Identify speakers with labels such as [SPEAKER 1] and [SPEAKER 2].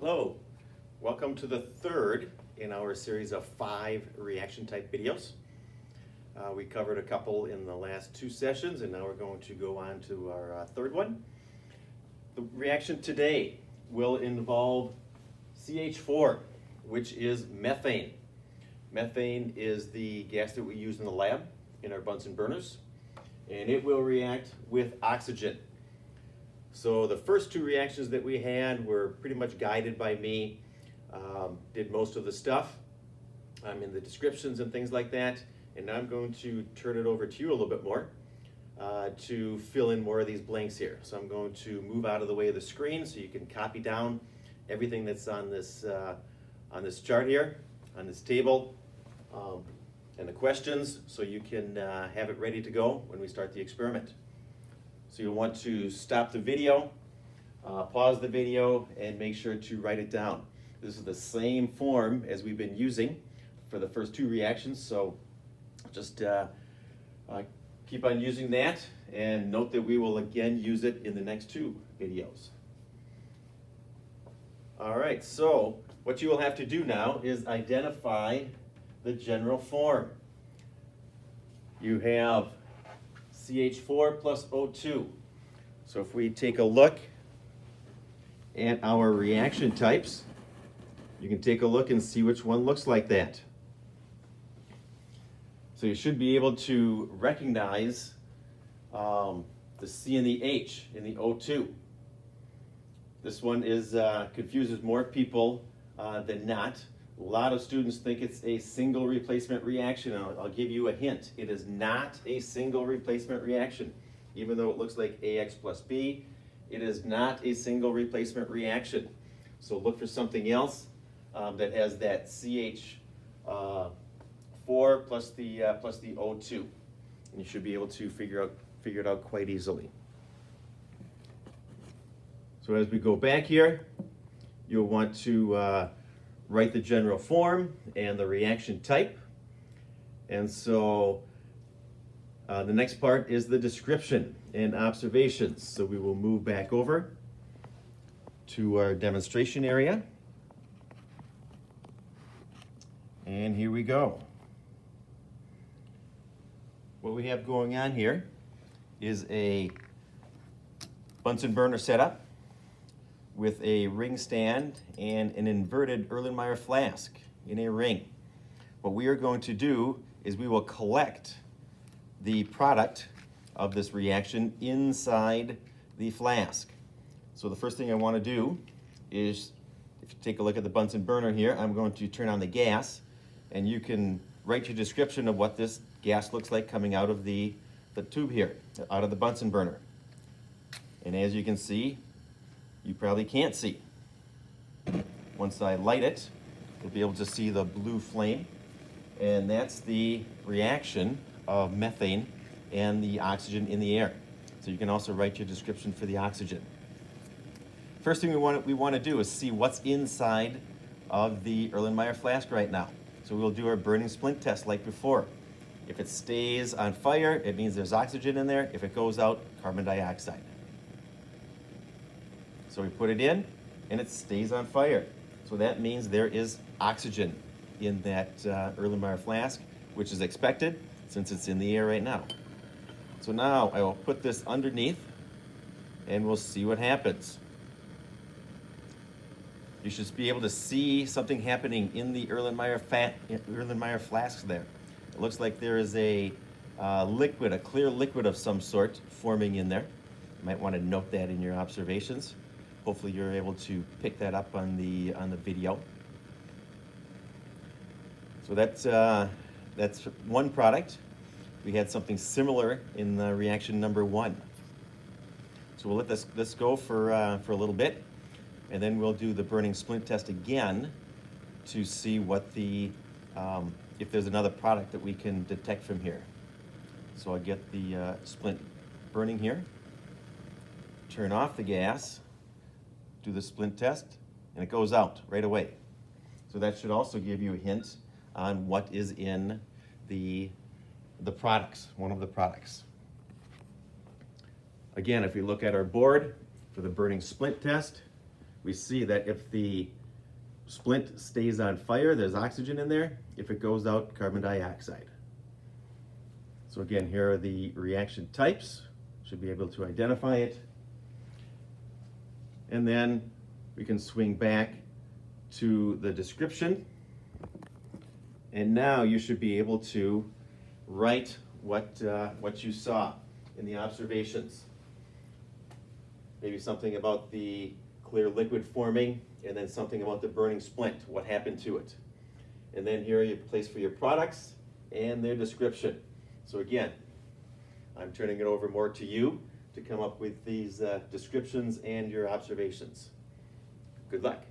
[SPEAKER 1] Hello, welcome to the third in our series of 5 reaction type videos. We covered a couple in the last 2 sessions and now we're going to go on to our third one. The reaction today will involve CH4, which is methane. Methane is the gas that we use in the lab in our Bunsen burners, and it will react with oxygen. So the first 2 reactions that we had were pretty much guided by me, did most of the stuff in the descriptions and things like that, and now I'm going to turn it over to you a little bit more to fill in more of these blanks here. So I'm going to move out of the way of the screen so you can copy down everything that's on this chart here, on this table, and the questions, so you can have it ready to go when we start the experiment. So you'll want to stop the video, pause the video, and make sure to write it down. This is the same form as we've been using for the first 2 reactions, so just keep on using that, and note that we will again use it in the next 2 videos. All right, so what you will have to do now is identify the general form. You have CH4 plus O2. So if we take a look at our reaction types, you can take a look and see which one looks like that. So you should be able to recognize the C and the H in the O2. This one confuses more people than not. A lot of students think it's a single replacement reaction. I'll give you a hint. It is not a single replacement reaction. Even though it looks like AX plus B, it is not a single replacement reaction. So look for something else that has that CH4 plus the O2. And you should be able to figure it out quite easily. So as we go back here, you'll want to write the general form and the reaction type. And so the next part is the description and observations. So we will move back over to our demonstration area. And here we go. What we have going on here is a Bunsen burner setup with a ring stand and an inverted Erlenmeyer flask in a ring. What we are going to do is we will collect the product of this reaction inside the flask. So the first thing I want to do is, if you take a look at the Bunsen burner here, I'm going to turn on the gas, and you can write your description of what this gas looks like coming out of the tube here, out of the Bunsen burner. And as you can see, you probably can't see. Once I light it, you'll be able to see the blue flame, and that's the reaction of methane and the oxygen in the air. So you can also write your description for the oxygen. First thing we want to do is see what's inside of the Erlenmeyer flask right now. So we'll do our burning splint test like before. If it stays on fire, it means there's oxygen in there. If it goes out, carbon dioxide. So we put it in, and it stays on fire. So that means there is oxygen in that Erlenmeyer flask, which is expected since it's in the air right now. So now I will put this underneath, and we'll see what happens. You should be able to see something happening in the Erlenmeyer flasks there. It looks like there is a liquid, a clear liquid of some sort forming in there. You might want to note that in your observations. Hopefully you're able to pick that up on the video. So that's one product. We had something similar in the reaction number 1. So we'll let this go for a little bit, and then we'll do the burning splint test again to see what if there's another product that we can detect from here. So I'll get the splint burning here, turn off the gas, do the splint test, and it goes out right away. So that should also give you a hint on what is in the products, one of the products. Again, if we look at our board for the burning splint test, we see that if the splint stays on fire, there's oxygen in there. If it goes out, carbon dioxide. So again, here are the reaction types. Should be able to identify it. And then we can swing back to the description. And now you should be able to write what you saw in the observations. Maybe something about the clear liquid forming, and then something about the burning splint, what happened to it. And then here are your place for your products and their description. So again, I'm turning it over more to you to come up with these descriptions and your observations. Good luck.